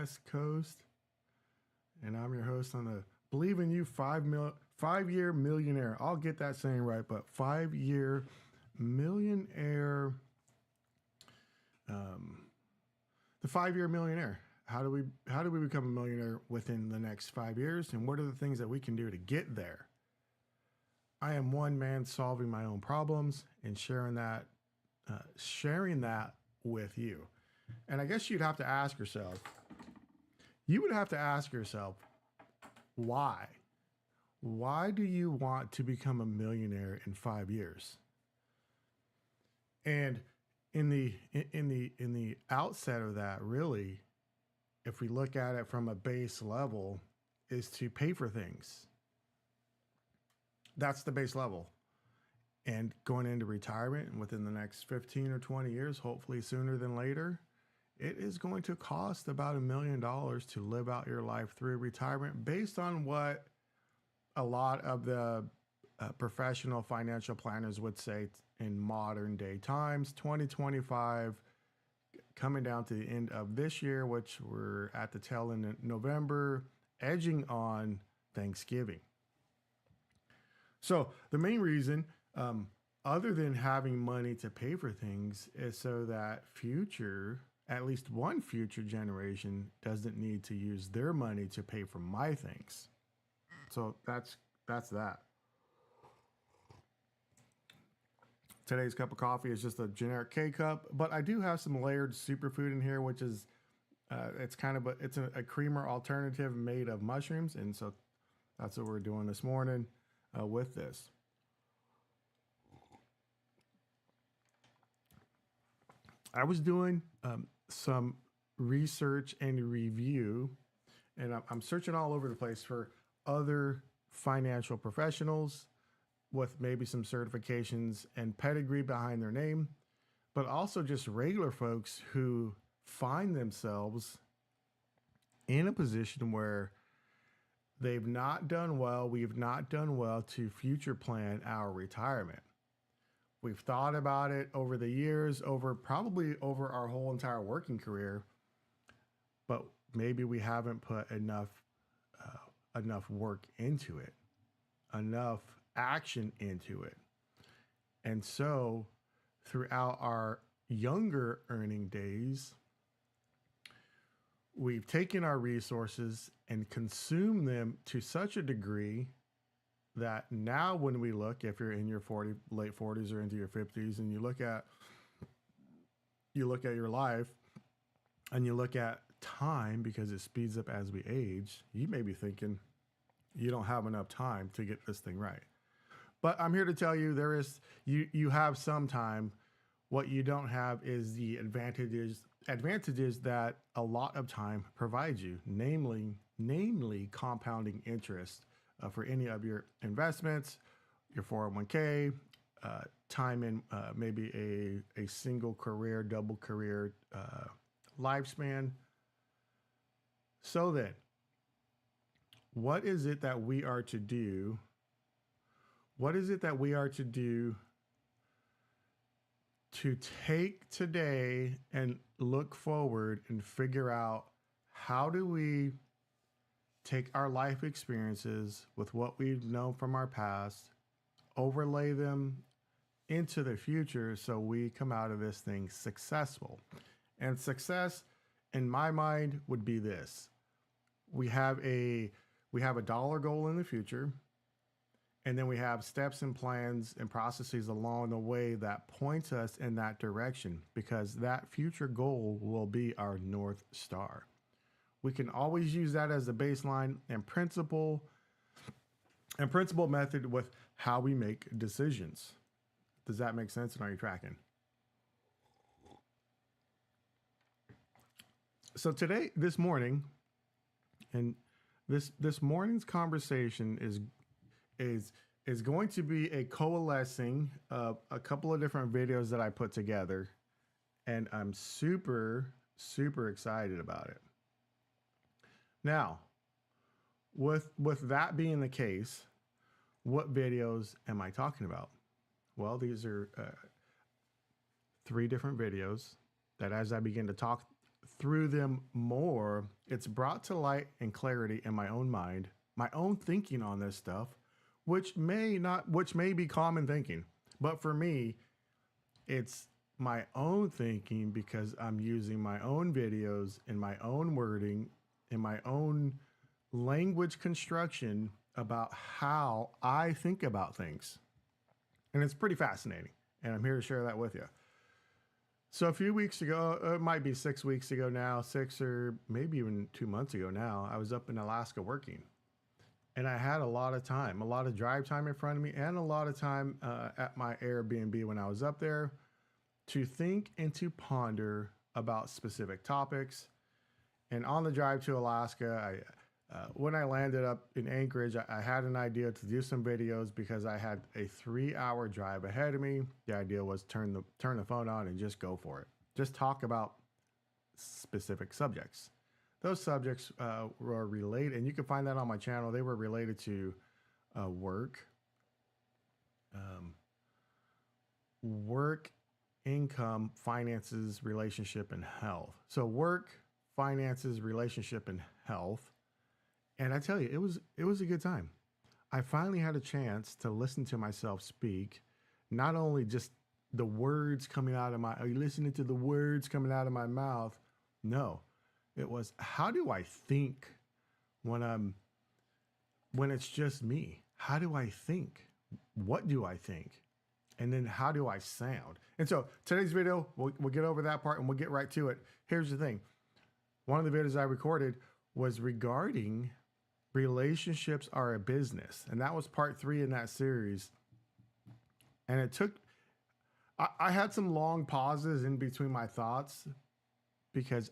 West Coast. And I'm your host on the Believe in You 5-year millionaire. I'll get that saying right, but 5-year millionaire. The 5-year millionaire. How do we become a millionaire within the next 5 years? And what are the things that we can do to get there? I am one man solving my own problems and sharing that with you. And I guess you'd have to ask yourself, why? Why do you want to become a millionaire in 5 years? And in the outset of that, really, if we look at it from a base level, is to pay for things. That's the base level. And going into retirement and within the next 15 or 20 years, hopefully sooner than later, it is going to cost about $1 million to live out your life through retirement based on what a lot of the professional financial planners would say in modern day times, 2025, coming down to the end of this year, which we're at the tail end of November, edging on Thanksgiving. So the main reason, other than having money to pay for things, is so that at least one future generation doesn't need to use their money to pay for my things. So that's that. Today's cup of coffee is just a generic K-cup, but I do have some layered superfood in here, which is, it's a creamer alternative made of mushrooms. And so that's what we're doing this morning with this. I was doing some research and review, and I'm searching all over the place for other financial professionals with maybe some certifications and pedigree behind their name, but also just regular folks who find themselves in a position where they've not done well, we've not done well to future plan our retirement. We've thought about it over the years, probably over our whole entire working career, but maybe we haven't put enough work into it, enough action into it. And so throughout our younger earning days, we've taken our resources and consumed them to such a degree that now when we look, if you're in your late 40s or into your 50s, and you look at your life and you look at time, because it speeds up as we age, you may be thinking you don't have enough time to get this thing right. But I'm here to tell you you have some time. What you don't have is the advantages that a lot of time provides you, namely compounding interest for any of your investments, your 401k, time in maybe a single career, double career lifespan. So then, what is it that we are to do? What is it that we are to do to take today and look forward and figure out how do we take our life experiences with what we've known from our past, overlay them into the future so we come out of this thing successful? And success, in my mind, would be this. We have a dollar goal in the future, and then we have steps and plans and processes along the way that point us in that direction, because that future goal will be our North Star. We can always use that as a baseline and principle method with how we make decisions. Does that make sense? And are you tracking? So this morning, and this morning's conversation is going to be a coalescing of a couple of different videos that I put together, and I'm super, super excited about it. Now, with that being the case, what videos am I talking about? Well, these are 3 different videos that, as I begin to talk through them more, it's brought to light and clarity in my own mind, my own thinking on this stuff, which may be common thinking. But for me, it's my own thinking because I'm using my own videos and my own wording and my own language construction about how I think about things. And it's pretty fascinating. And I'm here to share that with you. So a few weeks ago, it might be 6 weeks ago now, 6 or maybe even 2 months ago now, I was up in Alaska working. And I had a lot of time, a lot of drive time in front of me, and a lot of time at my Airbnb when I was up there to think and to ponder about specific topics. And on the drive to Alaska, when I landed up in Anchorage, I had an idea to do some videos because I had a 3-hour drive ahead of me. The idea was turn the phone on and just go for it. Just talk about specific subjects. Those subjects were related, and you can find that on my channel. They were related to work, income, finances, relationship, and health. So work, finances, relationship, and health. And I tell you, it was a good time. I finally had a chance to listen to myself speak, not only just the words coming out of are you listening to the words coming out of my mouth? No, it was, how do I think when it's just me? How do I think? What do I think? And then how do I sound? And so today's video, we'll get over that part and we'll get right to it. Here's the thing. One of the videos I recorded was regarding relationships are a business. And that was part 3 in that series. And I had some long pauses in between my thoughts because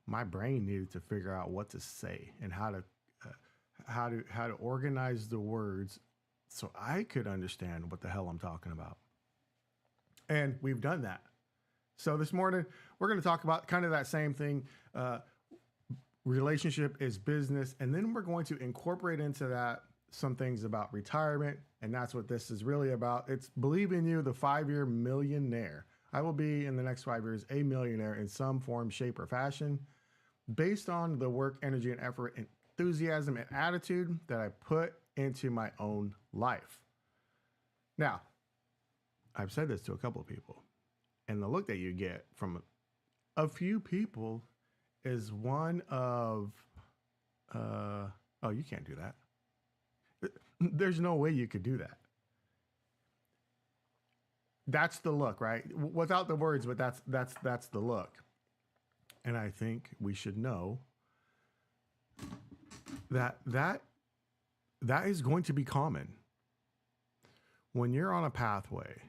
my brain needed to figure out what to say and how to organize the words so I could understand what the hell I'm talking about. And we've done that. So this morning, we're going to talk about kind of that same thing. Relationship is business. And then we're going to incorporate into that some things about retirement. And that's what this is really about. It's Believe in You, the 5-year millionaire. I will be in the next 5 years a millionaire in some form, shape, or fashion based on the work, energy, and effort, enthusiasm, and attitude that I put into my own life. Now, I've said this to a couple of people, and the look that you get from a few people is one of, oh, you can't do that. There's no way you could do that. That's the look, right? Without the words, but that's the look. And I think we should know that is going to be common. When you're on a pathway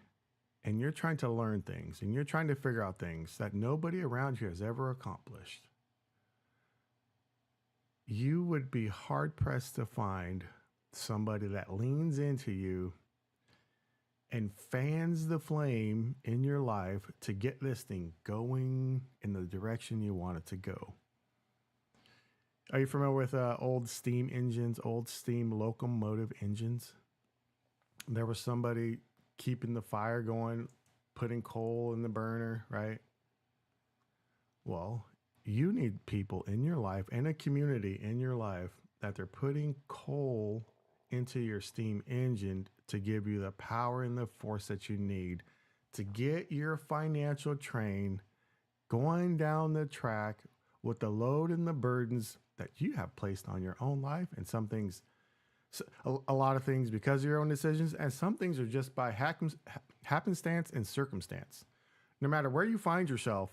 and you're trying to learn things and you're trying to figure out things that nobody around you has ever accomplished, you would be hard pressed to find somebody that leans into you and fans the flame in your life to get this thing going in the direction you want it to go. Are you familiar with old steam engines, old steam locomotive engines? There was somebody keeping the fire going, putting coal in the burner, right? Well, you need people in your life and a community in your life that they're putting coal into your steam engine to give you the power and the force that you need to get your financial train going down the track with the load and the burdens that you have placed on your own life. And some things, a lot of things because of your own decisions, and some things are just by happenstance and circumstance. No matter where you find yourself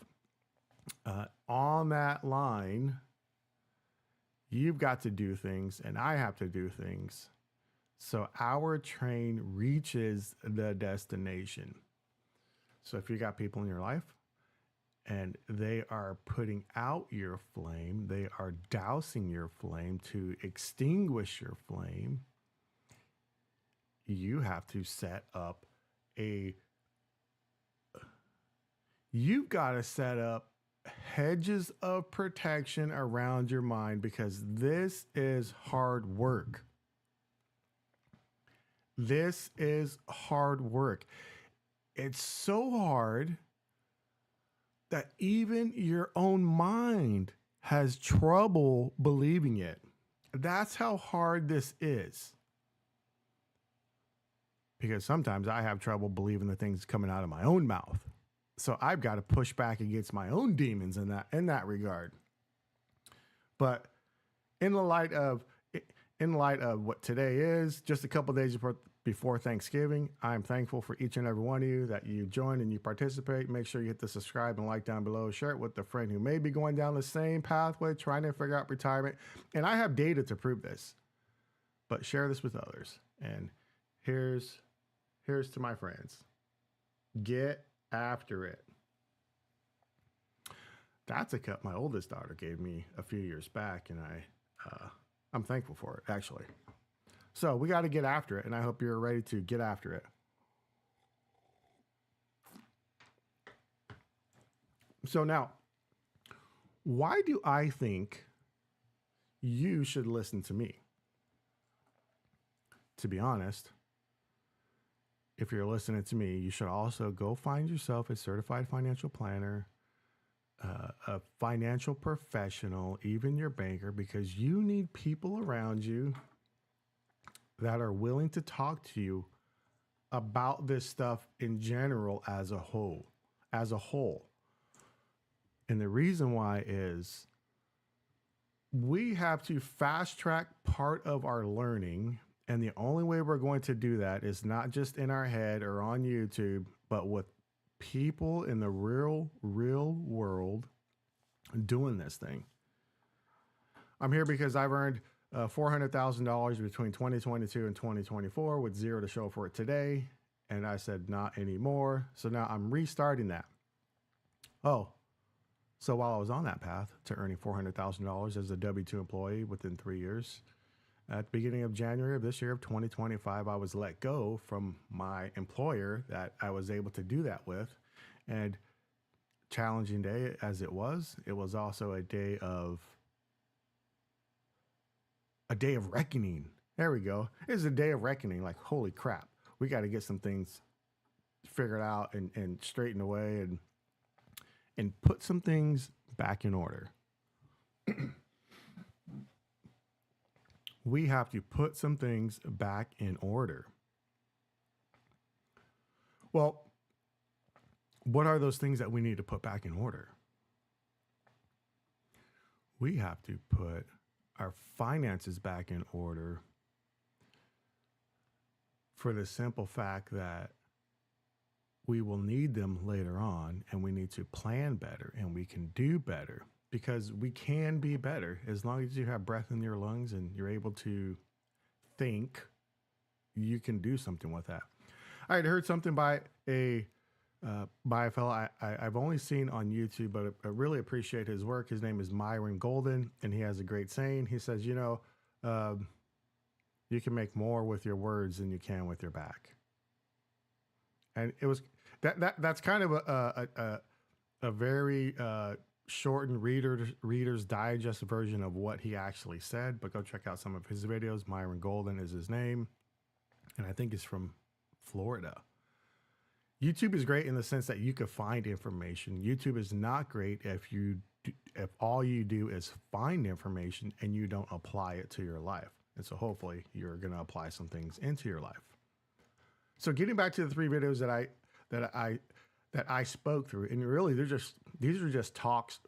on that line, you've got to do things, and I have to do things so our train reaches the destination. So if you got people in your life and they are putting out your flame, they are dousing your flame to extinguish your flame, you have to set up you've got to set up hedges of protection around your mind, because this is hard work. This is hard work. It's so hard that even your own mind has trouble believing it. That's how hard this is. Because sometimes I have trouble believing the things coming out of my own mouth. So I've got to push back against my own demons in that regard. But in the light of what today is, just a couple of days before Thanksgiving, I'm thankful for each and every one of you that you join and you participate. Make sure you hit the subscribe and like down below. Share it with a friend who may be going down the same pathway, trying to figure out retirement. And I have data to prove this. But share this with others. And here's to my friends. Get after it. That's a cut my oldest daughter gave me a few years back, and I'm thankful for it, actually. So we got to get after it, and I hope you're ready to get after it. So now, why do I think you should listen to me? To be honest, if you're listening to me, you should also go find yourself a certified financial planner, a financial professional, even your banker, because you need people around you that are willing to talk to you about this stuff in general as a whole. And the reason why is we have to fast track part of our learning. And the only way we're going to do that is not just in our head or on YouTube, but with people in the real world doing this thing. I'm here because I've earned $400,000 between 2022 and 2024 with zero to show for it today. And I said, not anymore. So now I'm restarting that. Oh, so while I was on that path to earning $400,000 as a W-2 employee within 3 years, at the beginning of January of this year of 2025, I was let go from my employer that I was able to do that with. And challenging day as it was also a day of reckoning. There we go. It's a day of reckoning. Like, holy crap, we got to get some things figured out and straightened away and put some things back in order. We have to put some things back in order. Well, what are those things that we need to put back in order? We have to put our finances back in order for the simple fact that we will need them later on, and we need to plan better, and we can do better. Because we can be better as long as you have breath in your lungs and you're able to think, you can do something with that. I had heard something by a fellow I've only seen on YouTube, but I really appreciate his work. His name is Myron Golden, and he has a great saying. He says, you can make more with your words than you can with your back. And it was that's kind of a very shortened Reader's Digest version of what he actually said, but go check out some of his videos. Myron Golden is his name, and I think he's from Florida. YouTube is great in the sense that you can find information. YouTube is not great if all you do is find information and you don't apply it to your life. And so hopefully you're going to apply some things into your life. So getting back to the 3 videos that I spoke through, and really these are just talks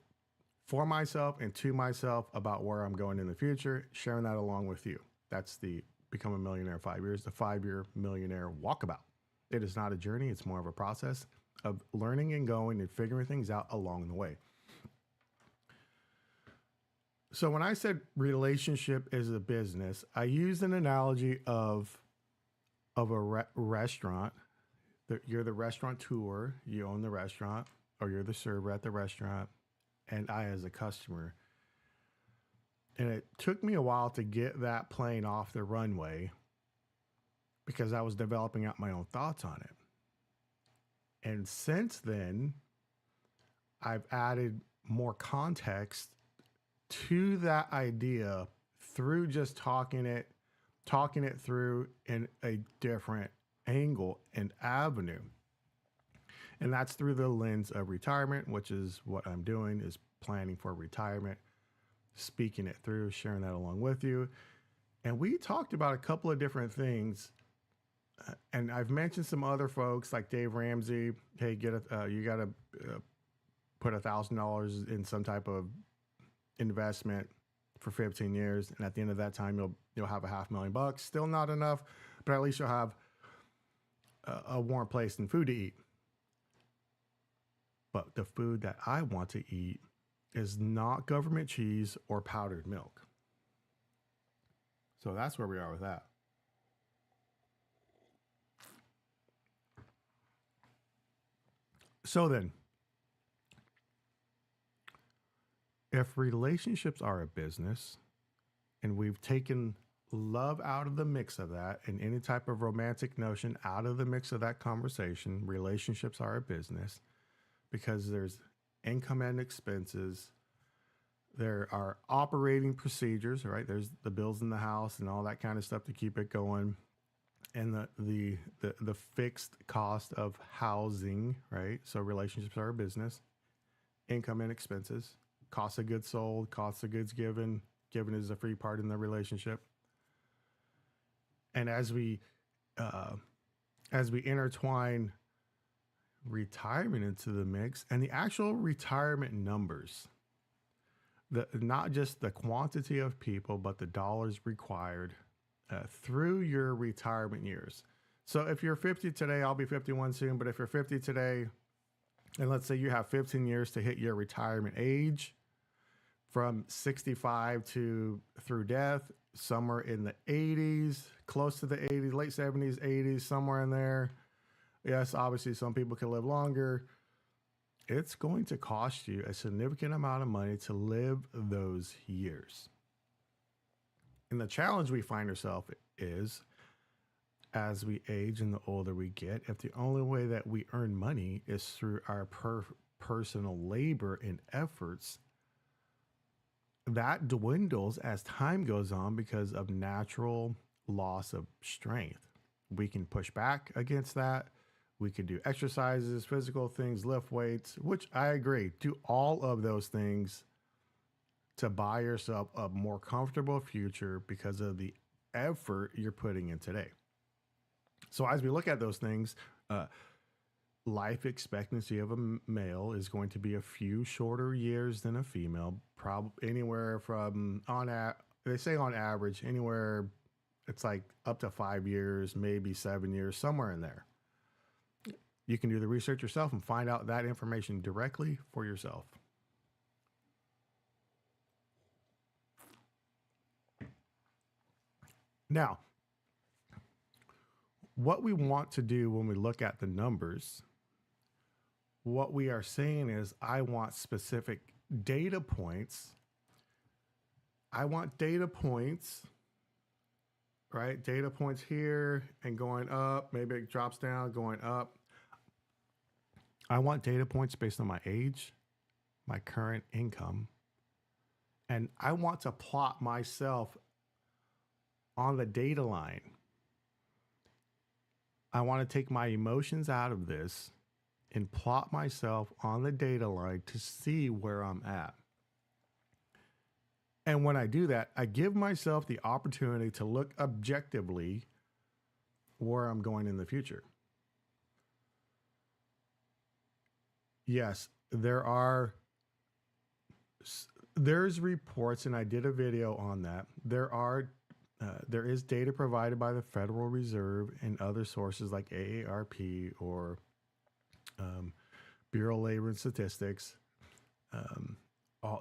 for myself and to myself about where I'm going in the future, sharing that along with you. That's the Become a Millionaire in 5 Years, the 5-year millionaire walkabout. It is not a journey. It's more of a process of learning and going and figuring things out along the way. So when I said relationship is a business, I used an analogy of a restaurant. You're the restaurateur, you own the restaurant, or you're the server at the restaurant, and I as a customer. And it took me a while to get that plane off the runway because I was developing out my own thoughts on it. And since then, I've added more context to that idea through just talking it through in a different angle and avenue. And that's through the lens of retirement, which is what I'm doing, is planning for retirement, speaking it through, sharing that along with you. And we talked about a couple of different things. And I've mentioned some other folks like Dave Ramsey. Hey, you got to put $1,000 in some type of investment for 15 years, and at the end of that time, you'll have $500,000. Still not enough, but at least you'll have a warm place and food to eat. But the food that I want to eat is not government cheese or powdered milk. So that's where we are with that. So then, if relationships are a business and we've taken love out of the mix of that and any type of romantic notion out of the mix of that conversation, relationships are a business because there's income and expenses. There are operating procedures, right? There's the bills in the house and all that kind of stuff to keep it going. And the fixed cost of housing, right? So relationships are a business, income and expenses, cost of goods sold, cost of goods given. Given is a free part in the relationship. And as we intertwine retirement into the mix and the actual retirement numbers, not just the quantity of people, but the dollars required through your retirement years. So if you're 50 today, I'll be 51 soon, but if you're 50 today, and let's say you have 15 years to hit your retirement age from 65 through death, somewhere in the 80s, close to the 80s, late 70s, 80s, somewhere in there. Yes, obviously some people can live longer. It's going to cost you a significant amount of money to live those years. And the challenge we find ourselves is, as we age and the older we get, if the only way that we earn money is through our personal labor and efforts, that dwindles as time goes on because of natural loss of strength. We can push back against that. We can do exercises, physical things, lift weights, which I agree, do all of those things to buy yourself a more comfortable future because of the effort you're putting in today. So as we look at those things, life expectancy of a male is going to be a few shorter years than a female, probably anywhere from they say on average, anywhere it's like up to 5 years, maybe 7 years, somewhere in there. You can do the research yourself and find out that information directly for yourself. Now, what we want to do when we look at the numbers, what we are saying is, I want specific data points. I want data points, right? Data points here and going up. Maybe it drops down, going up. I want data points based on my age, my current income, and I want to plot myself on the data line. I want to take my emotions out of this and plot myself on the data line to see where I'm at. And when I do that, I give myself the opportunity to look objectively where I'm going in the future. Yes, there's reports, and I did a video on that. There is data provided by the Federal Reserve and other sources like AARP or Bureau of Labor and Statistics.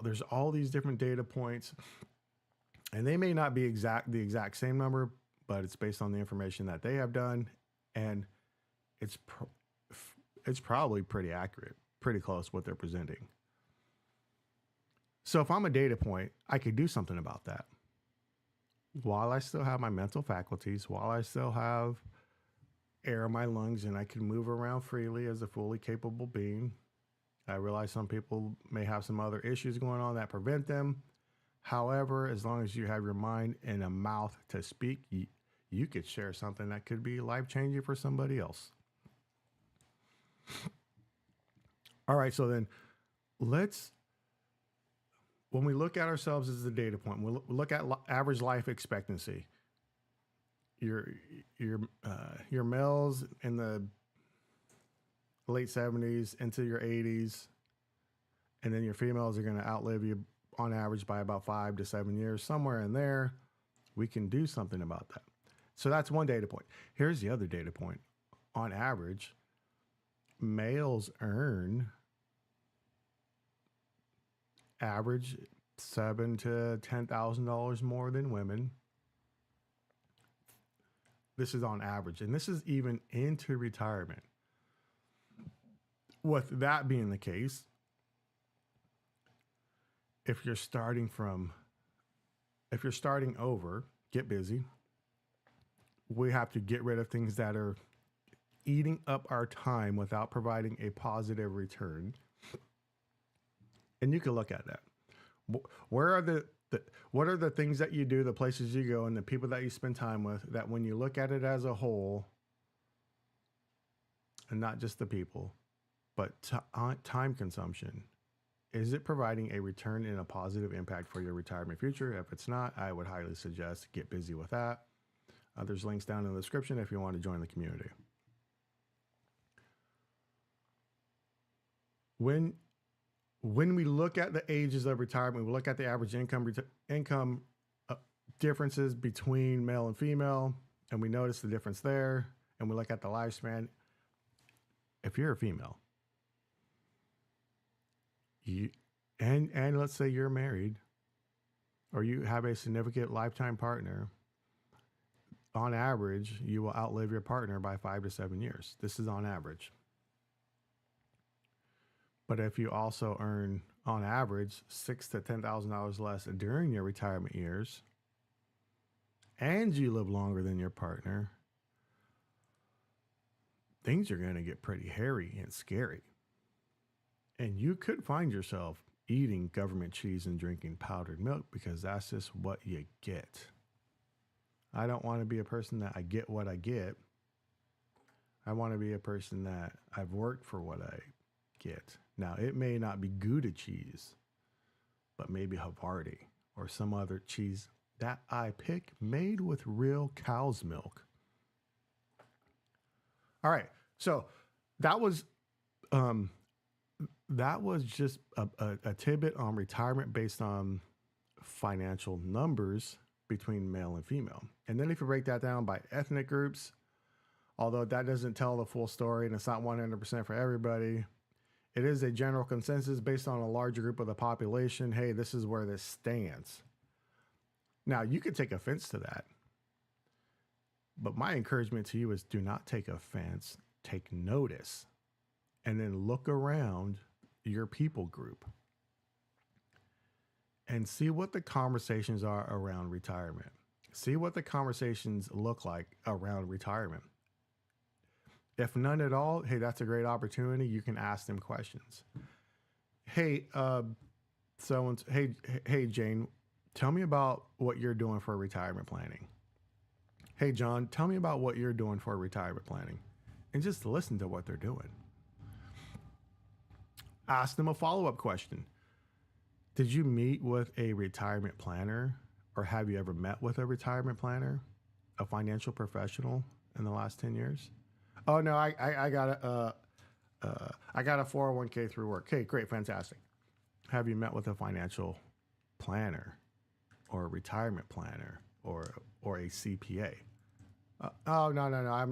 There's all these different data points, and they may not be the exact same number, but it's based on the information that they have done, and it's probably pretty accurate, pretty close what they're presenting. So if I'm a data point, I could do something about that. While I still have my mental faculties, while I still have air in my lungs and I can move around freely as a fully capable being. I realize some people may have some other issues going on that prevent them. However, as long as you have your mind and a mouth to speak, you could share something that could be life-changing for somebody else. All right. So then let's, when we look at ourselves as the data point, we look at average life expectancy. Your your males in the late 70s into your 80s, and then your females are going to outlive you on average by about 5 to 7 years, somewhere in there. We can do something about that. So that's one data point. Here's the other data point. On average, males earn average $7,000 to $10,000 more than women. This is on average, and this is even into retirement. With that being the case, if you're starting over, get busy. We have to get rid of things that are eating up our time without providing a positive return. And you can look at that. What are the things that you do, the places you go, and the people that you spend time with, that when you look at it as a whole, and not just the people, but time consumption, is it providing a return and a positive impact for your retirement future? If it's not, I would highly suggest get busy with that. There's links down in the description if you want to join the community. When we look at the ages of retirement, we look at the average income differences between male and female, and we notice the difference there, and we look at the lifespan. If you're a female, and let's say you're married, or you have a significant lifetime partner, on average, you will outlive your partner by 5 to 7 years. This is on average. But if you also earn, on average, $6,000 to $10,000 less during your retirement years, and you live longer than your partner, things are going to get pretty hairy and scary. And you could find yourself eating government cheese and drinking powdered milk, because that's just what you get. I don't want to be a person that I get what I get. I want to be a person that I've worked for what I get. Now, it may not be Gouda cheese, but maybe Havarti or some other cheese that I pick made with real cow's milk. All right. So that was just a tidbit on retirement based on financial numbers between male and female. And then if you break that down by ethnic groups, although that doesn't tell the full story and it's not 100% for everybody, it is a general consensus based on a larger group of the population. Hey, this is where this stands. Now, you could take offense to that, but my encouragement to you is do not take offense, take notice, and then look around your people group and see what the conversations are around retirement. See what the conversations look like around retirement. If none at all, hey, that's a great opportunity. You can ask them questions. Hey, hey, Jane, tell me about what you're doing for retirement planning. Hey, John, tell me about what you're doing for retirement planning. And just listen to what they're doing. Ask them a follow-up question. Did you meet with a retirement planner, or have you ever met with a retirement planner, a financial professional in the last 10 years? Oh no, I got a 401k through work. Okay, great, fantastic. Have you met with a financial planner, or a retirement planner, or a CPA? Oh no,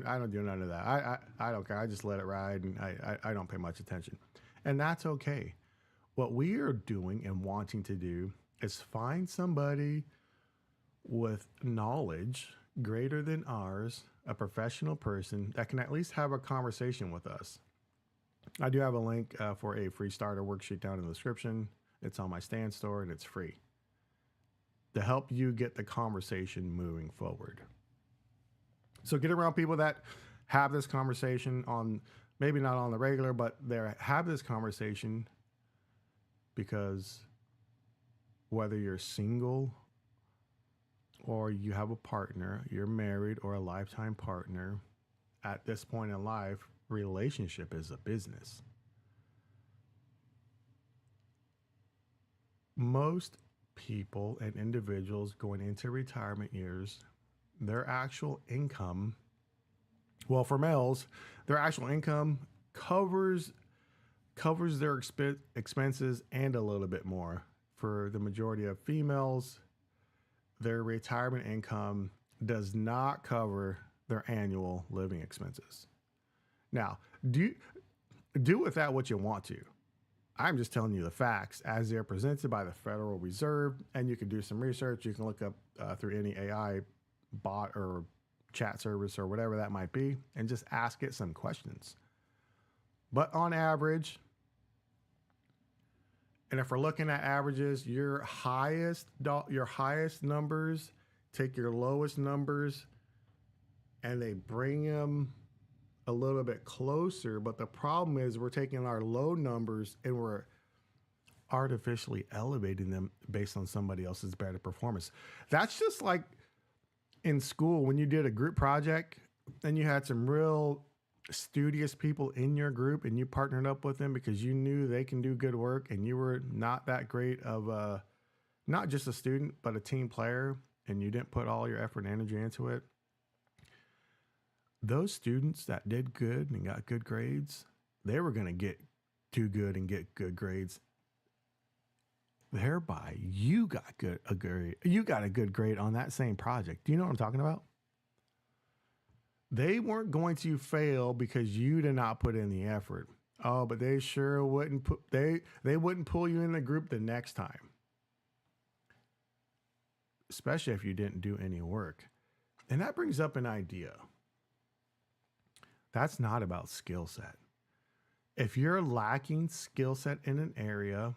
I don't do none of that. I don't care. I just let it ride, and I don't pay much attention, and that's okay. What we are doing and wanting to do is find somebody with knowledge greater than ours, a professional person that can at least have a conversation with us. I do have a link for a free starter worksheet down in the description. It's on my Stand store and it's free to help you get the conversation moving forward. So get around people that have this conversation on, maybe not on the regular, but they have this conversation, because whether you're single or you have a partner, you're married or a lifetime partner, at this point in life, relationship is a business. most people and individuals going into retirement years, their actual income, well, for males, their actual income covers their expenses and a little bit more. For the majority of females, their retirement income does not cover their annual living expenses. Now, do with that what you want to. I'm just telling you the facts as they're presented by the Federal Reserve, and you can do some research. You can look up through any AI bot or chat service or whatever that might be, and just ask it some questions. But on average, and if we're looking at averages, your highest numbers take your lowest numbers, and they bring them a little bit closer. But the problem is we're taking our low numbers and we're artificially elevating them based on somebody else's better performance. That's just like in school when you did a group project and you had some real studious people in your group and you partnered up with them because you knew they can do good work, and you were not that great of a, not just a student, but a team player, and you didn't put all your effort and energy into it. Those students that did good and got good grades, they were going to do good and get good grades. Thereby, you got a good grade on that same project. Do you know what I'm talking about? They weren't going to fail because you did not put in the effort. Oh, but they sure wouldn't they wouldn't pull you in the group the next time. Especially if you didn't do any work. And that brings up an idea. That's not about skill set. If you're lacking skill set in an area,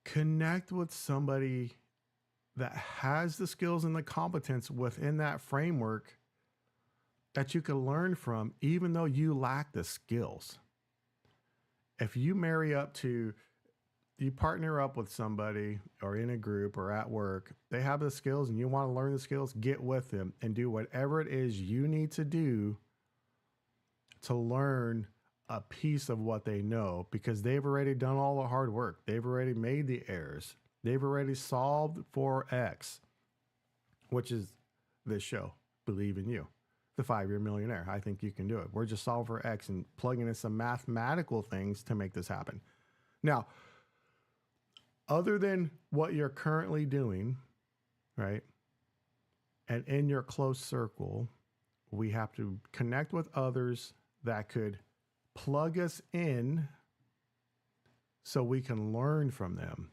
connect with somebody that has the skills and the competence within that framework that you can learn from, even though you lack the skills. If you partner up with somebody or in a group or at work, they have the skills and you want to learn the skills, get with them and do whatever it is you need to do to learn a piece of what they know, because they've already done all the hard work. They've already made the errors. They've already solved for X, which is this show, Believe in You, the 5-Year Millionaire. I think you can do it. We're just solving for X and plugging in some mathematical things to make this happen. Now, other than what you're currently doing, right, and in your close circle, we have to connect with others that could plug us in so we can learn from them.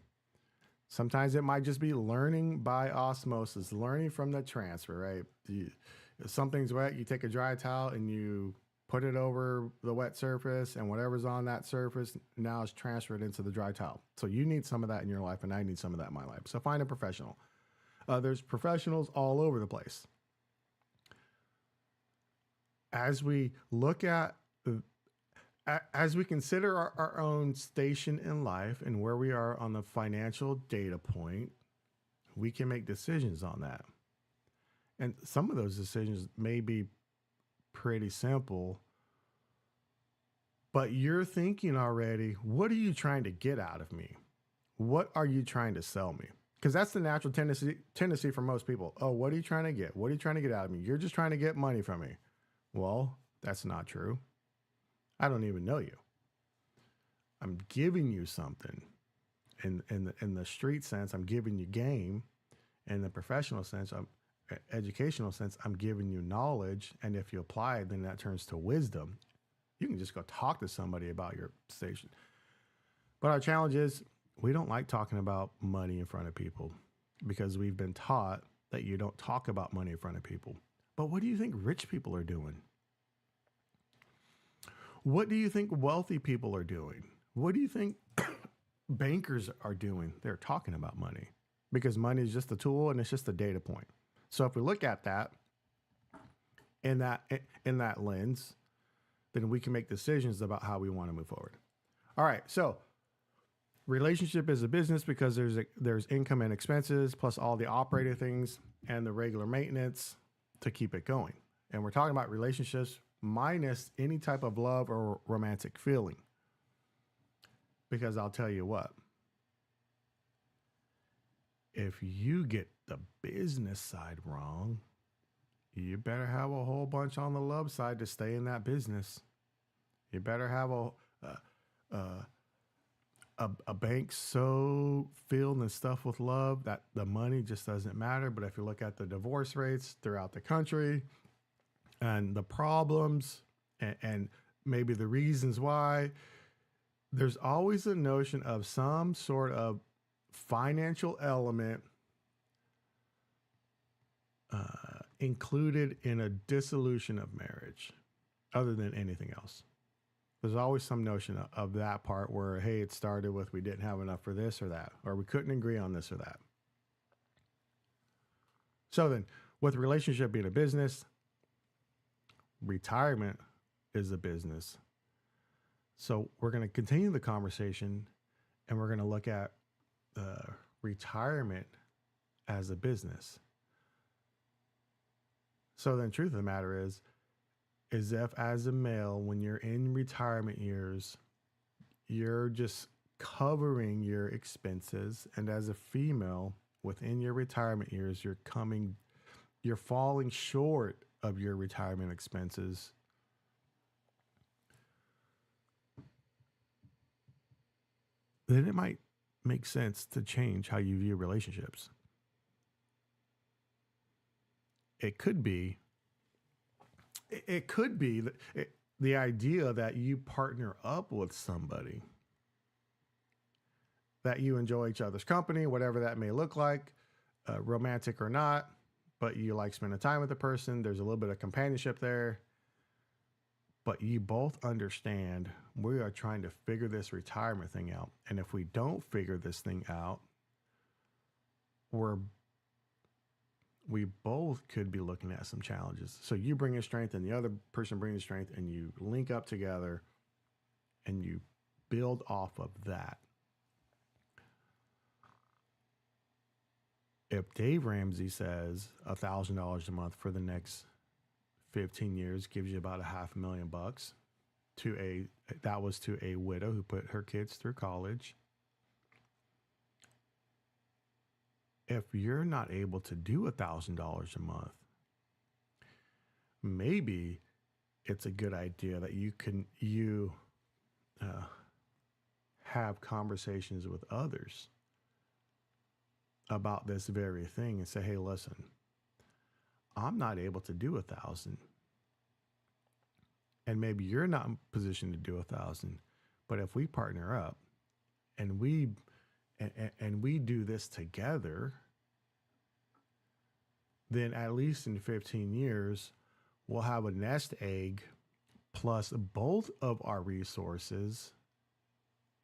Sometimes it might just be learning by osmosis, learning from the transfer, right? If something's wet, you take a dry towel and you put it over the wet surface, and whatever's on that surface now is transferred into the dry towel. So you need some of that in your life, and I need some of that in my life. So find a professional. There's professionals all over the place. As we look at, as we consider our own station in life and where we are on the financial data point, we can make decisions on that. And some of those decisions may be pretty simple, but you're thinking already, what are you trying to get out of me? What are you trying to sell me? Because that's the natural tendency for most people. Oh, what are you trying to get? What are you trying to get out of me? You're just trying to get money from me. Well, that's not true. I don't even know you. I'm giving you something. In the street sense, I'm giving you game. In the professional sense, educational sense, I'm giving you knowledge. And if you apply it, then that turns to wisdom. You can just go talk to somebody about your station. But our challenge is we don't like talking about money in front of people because we've been taught that you don't talk about money in front of people. But what do you think rich people are doing? What do you think wealthy people are doing? What do you think bankers are doing? They're talking about money because money is just a tool and it's just a data point. So if we look at that in that lens, then we can make decisions about how we want to move forward. All right. So relationship is a business because there's income and expenses plus all the operating things and the regular maintenance to keep it going. And we're talking about relationships minus any type of love or romantic feeling. Because I'll tell you what, if you get the business side wrong, you better have a whole bunch on the love side to stay in that business. You better have a, a bank so filled and stuffed with love that the money just doesn't matter. But if you look at the divorce rates throughout the country and the problems and maybe the reasons why, there's always a notion of some sort of financial element included in a dissolution of marriage, other than anything else. There's always some notion of that part where, hey, it started with we didn't have enough for this or that, or we couldn't agree on this or that. So then, with relationship being a business, retirement is a business. So we're going to continue the conversation and we're going to look at retirement as a business. So then, truth of the matter is if as a male, when you're in retirement years, you're just covering your expenses, and as a female within your retirement years, you're falling short of your retirement expenses, then it might make sense to change how you view relationships. It could be the idea that you partner up with somebody, that you enjoy each other's company, whatever that may look like, romantic or not, but you like spending time with the person. There's a little bit of companionship there, but you both understand we are trying to figure this retirement thing out. And if we don't figure this thing out, we both could be looking at some challenges. So you bring in strength and the other person brings strength, and you link up together and you build off of that. If Dave Ramsey says $1,000 a month for the next 15 years gives you about $500,000 that was to a widow who put her kids through college. If you're not able to do $1,000 a month, maybe it's a good idea that you have conversations with others about this very thing and say, hey, listen, I'm not able to do 1,000. And maybe you're not in position to do 1,000, but if we partner up and we do this together, then at least in 15 years, we'll have a nest egg plus both of our resources,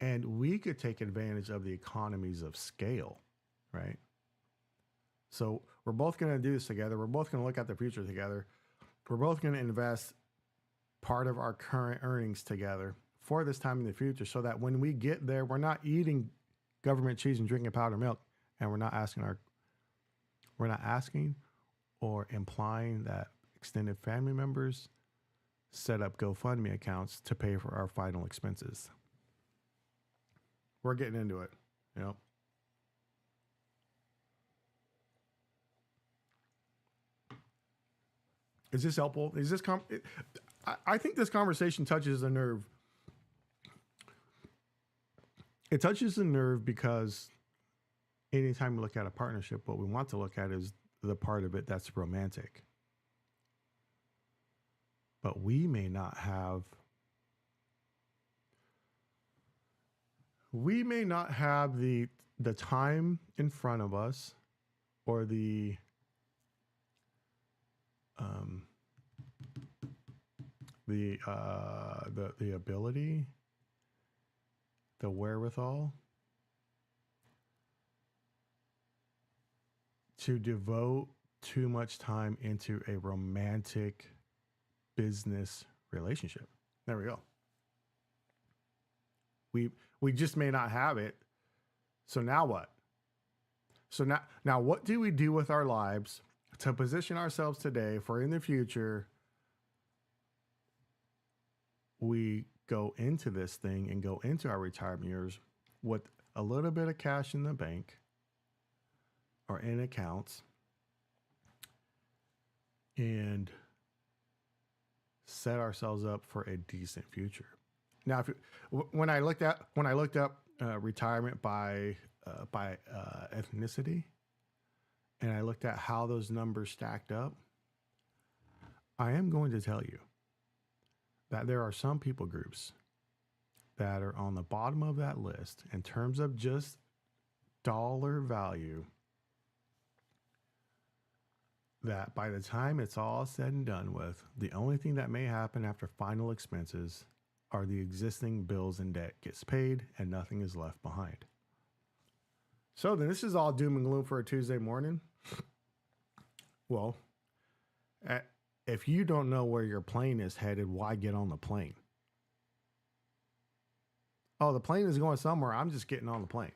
and we could take advantage of the economies of scale, right? So we're both going to do this together. We're both going to look at the future together. We're both going to invest part of our current earnings together for this time in the future, so that when we get there, we're not eating government cheese and drinking powdered milk, and we're not asking or implying that extended family members set up GoFundMe accounts to pay for our final expenses. We're getting into it, you know. Is this helpful? I think this conversation touches a nerve. It touches the nerve because anytime we look at a partnership, what we want to look at is the part of it that's romantic. But we may not have the time in front of us, or the ability, the wherewithal to devote too much time into a romantic business relationship. There we go. We just may not have it. So now what? So now what do we do with our lives to position ourselves today for in the future we go into this thing and go into our retirement years with a little bit of cash in the bank, or in accounts and set ourselves up for a decent future. Now, when I looked up retirement by ethnicity, and I looked at how those numbers stacked up, I am going to tell you that there are some people groups that are on the bottom of that list in terms of just dollar value, that by the time it's all said and done with, the only thing that may happen after final expenses are the existing bills and debt gets paid and nothing is left behind. So then this is all doom and gloom for a Tuesday morning. Well, if you don't know where your plane is headed, why get on the plane? Oh, the plane is going somewhere. I'm just getting on the plane.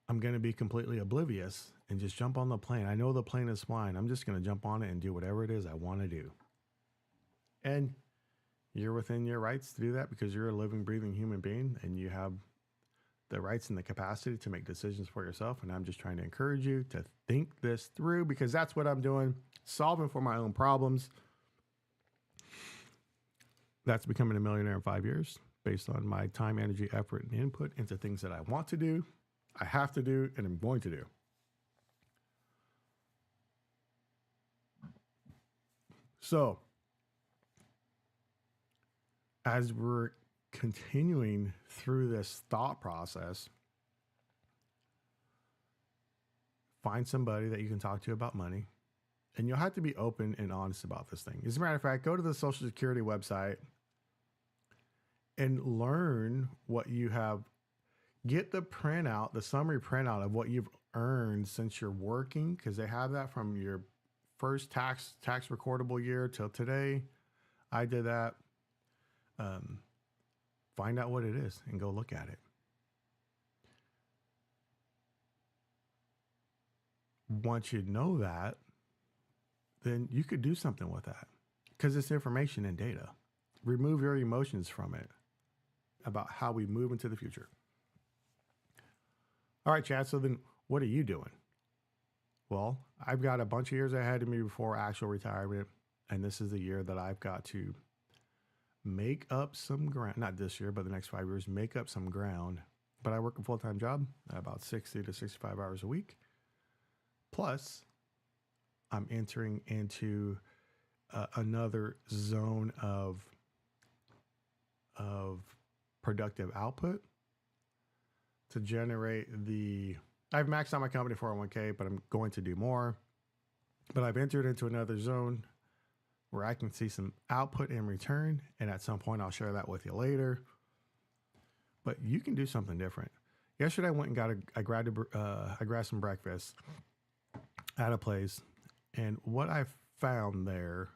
I'm going to be completely oblivious and just jump on the plane. I know the plane is flying. I'm just going to jump on it and do whatever it is I want to do. And you're within your rights to do that because you're a living, breathing human being and you have the rights and the capacity to make decisions for yourself. And I'm just trying to encourage you to think this through because that's what I'm doing, solving for my own problems. That's becoming a millionaire in 5 years based on my time, energy, effort, and input into things that I want to do, I have to do, and I'm going to do. So, as we're continuing through this thought process, find somebody that you can talk to about money, and you'll have to be open and honest about this thing. As a matter of fact, go to the Social Security website and learn what you have. Get the printout, the summary printout of what you've earned since you're working, because they have that from your first tax recordable year till today. I did that. Find out what it is and go look at it. Once you know that, then you could do something with that because it's information and data. Remove your emotions from it about how we move into the future. All right, Chad. So then what are you doing? Well, I've got a bunch of years ahead of me before actual retirement. And this is the year that I've got to make up some ground. Not this year, but the next 5 years, make up some ground. But I work a full-time job, about 60 to 65 hours a week. Plus, I'm entering into another zone of productive output to generate I've maxed out my company 401k, but I'm going to do more. But I've entered into another zone where I can see some output in return. And at some point, I'll share that with you later. But you can do something different. Yesterday, I went and I grabbed some breakfast at a place. And what I found there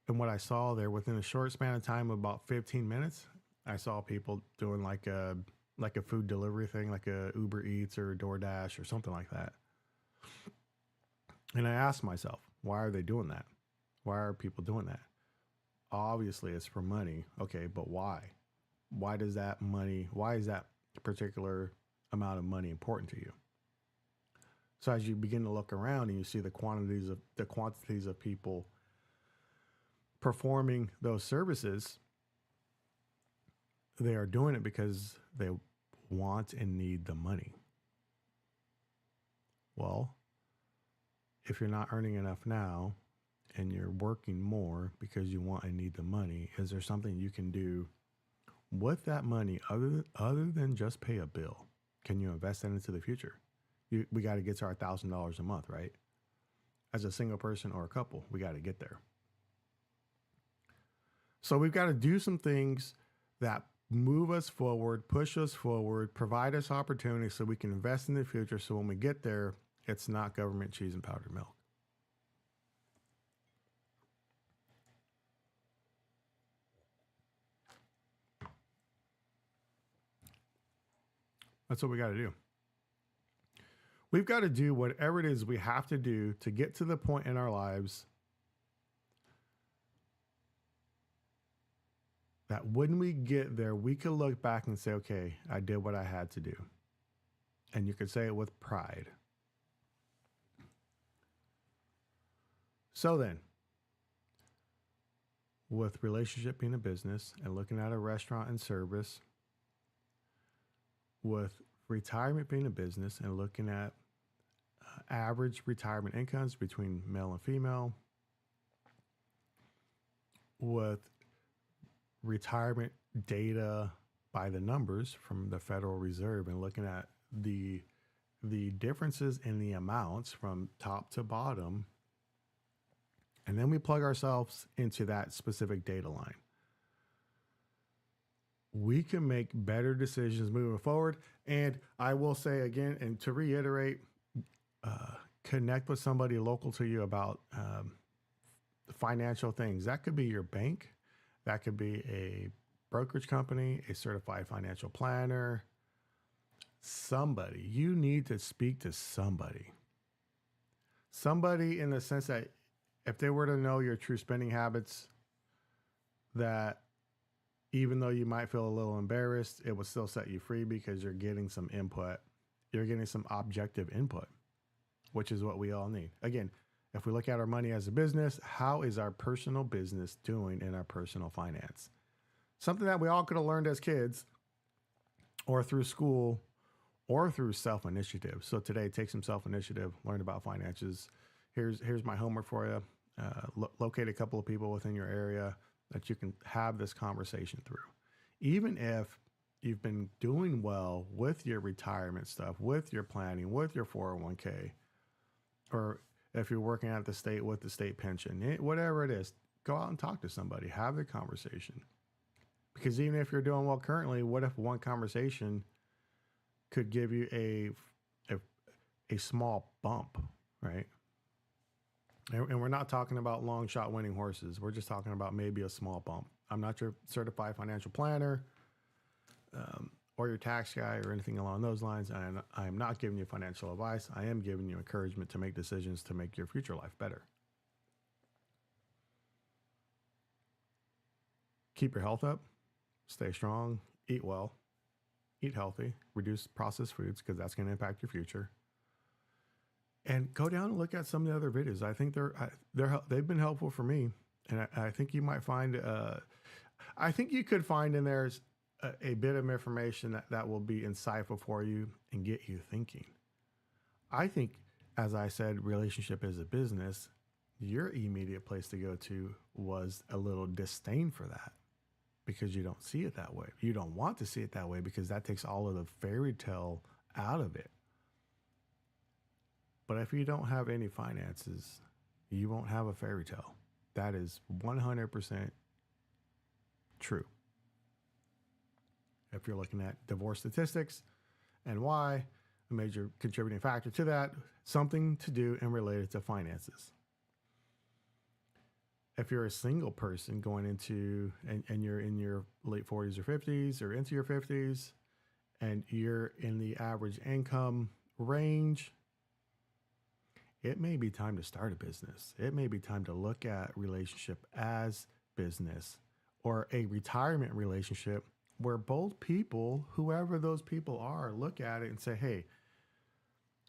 and what I saw there within a short span of time of about 15 minutes, I saw people doing like a food delivery thing, like a Uber Eats or DoorDash or something like that. And I asked myself, why are they doing that? Why are people doing that? Obviously, it's for money. Okay, but why? Why is that particular amount of money important to you? So as you begin to look around and you see the quantities of people performing those services, they are doing it because they want and need the money. Well, if you're not earning enough now and you're working more because you want and need the money, is there something you can do with that money other than just pay a bill? Can you invest that into the future? We got to get to our $1,000 a month, right? As a single person or a couple, we got to get there. So we've got to do some things that move us forward, push us forward, provide us opportunities so we can invest in the future. So when we get there, it's not government cheese and powdered milk. That's what we got to do. We've got to do whatever it is we have to do to get to the point in our lives that when we get there, we could look back and say, okay, I did what I had to do. And you could say it with pride. So then, with relationship being a business and looking at a restaurant and service, with retirement being a business and looking at average retirement incomes between male and female, with retirement data by the numbers from the Federal Reserve and looking at the differences in the amounts from top to bottom, and then we plug ourselves into that specific data line, we can make better decisions moving forward. And I will say again, and to reiterate, connect with somebody local to you about financial things. That could be your bank, that could be a brokerage company, a certified financial planner, somebody. You need to speak to somebody. Somebody in the sense that if they were to know your true spending habits, that even though you might feel a little embarrassed, it will still set you free because you're getting some input. You're getting some objective input, which is what we all need. Again, if we look at our money as a business, how is our personal business doing in our personal finance? Something that we all could have learned as kids or through school or through self-initiative. So today, take some self-initiative, learn about finances. Here's my homework for you. Locate a couple of people within your area that you can have this conversation through. Even if you've been doing well with your retirement stuff, with your planning, with your 401k, or if you're working at the state with the state pension, whatever it is, go out and talk to somebody, have the conversation. Because even if you're doing well currently, what if one conversation could give you a small bump, right? And we're not talking about long shot winning horses. We're just talking about maybe a small bump. I'm not your certified financial planner or your tax guy or anything along those lines. And I am not giving you financial advice. I am giving you encouragement to make decisions to make your future life better. Keep your health up, stay strong, eat well, eat healthy, reduce processed foods because that's going to impact your future. And go down and look at some of the other videos. I think they've been helpful for me, and I think you might find. I think you could find in there a bit of information that will be insightful for you and get you thinking. I think, as I said, relationship is a business. Your immediate place to go to was a little disdain for that because you don't see it that way. You don't want to see it that way because that takes all of the fairy tale out of it. But if you don't have any finances, you won't have a fairy tale. That is 100% true. If you're looking at divorce statistics and why, a major contributing factor to that, something to do and related to finances. If you're a single person going into, and you're in your late 40s or 50s or into your 50s, and you're in the average income range, it may be time to start a business. It may be time to look at relationship as business or a retirement relationship where both people, whoever those people are, look at it and say, hey,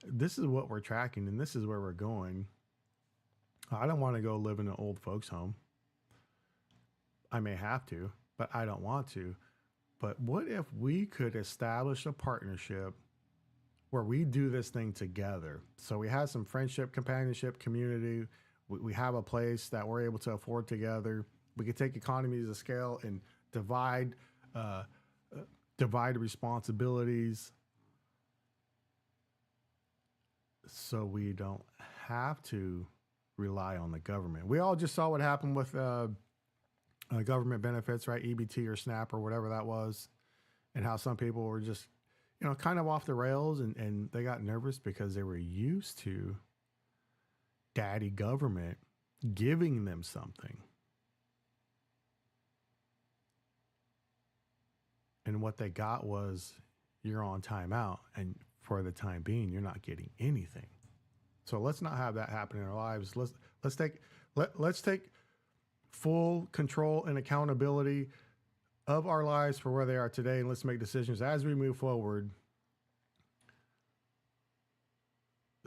this is what we're tracking and this is where we're going. I don't want to go live in an old folks home. I may have to, but I don't want to. But what if we could establish a partnership where we do this thing together? So we have some friendship, companionship, community. We have a place that we're able to afford together. We could take economies of scale and divide responsibilities so we don't have to rely on the government. We all just saw what happened with government benefits, right? EBT or SNAP or whatever that was, and how some people were just, kind of off the rails and they got nervous because they were used to daddy government giving them something. And what they got was, you're on timeout, and for the time being, you're not getting anything. So let's not have that happen in our lives. Let's take full control and accountability of our lives for where they are today, and let's make decisions as we move forward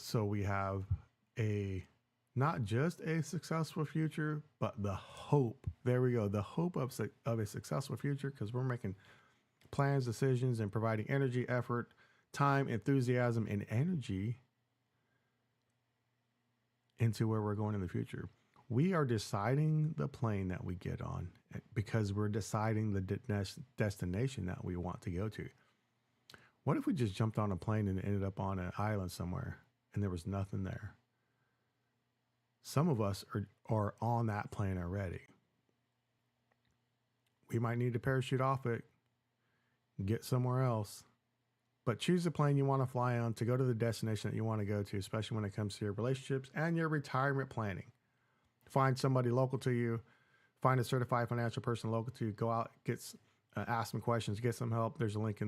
so we have a not just a successful future, but the hope. There we go. The hope of a successful future, because we're making plans, decisions, and providing energy, effort, time, enthusiasm, and energy into where we're going in the future. We are deciding the plane that we get on because we're deciding the destination that we want to go to. What if we just jumped on a plane and ended up on an island somewhere and there was nothing there? Some of us are on that plane already. We might need to parachute off it, get somewhere else, but choose the plane you want to fly on to go to the destination that you want to go to, especially when it comes to your relationships and your retirement planning. Find somebody local to you, find a certified financial person local to you, go out, ask some questions, get some help. There's a link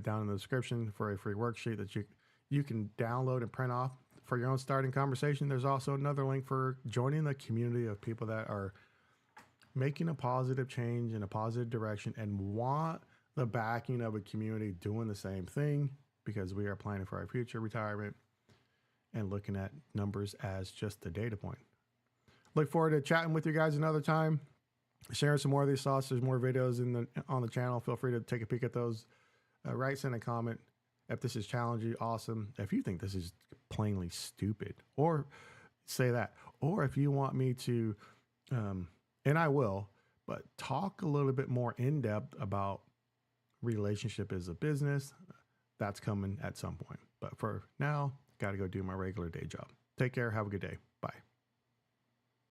down in the description for a free worksheet that you can download and print off for your own starting conversation. There's also another link for joining the community of people that are making a positive change in a positive direction and want the backing of a community doing the same thing, because we are planning for our future retirement and looking at numbers as just a data point. Look forward to chatting with you guys another time, sharing some more of these thoughts. There's more videos on the channel. Feel free to take a peek at those. Send a comment. If this is challenging, awesome. If you think this is plainly stupid, or say that. Or if you want me to, and I will, but talk a little bit more in depth about relationship as a business, that's coming at some point. But for now, got to go do my regular day job. Take care. Have a good day.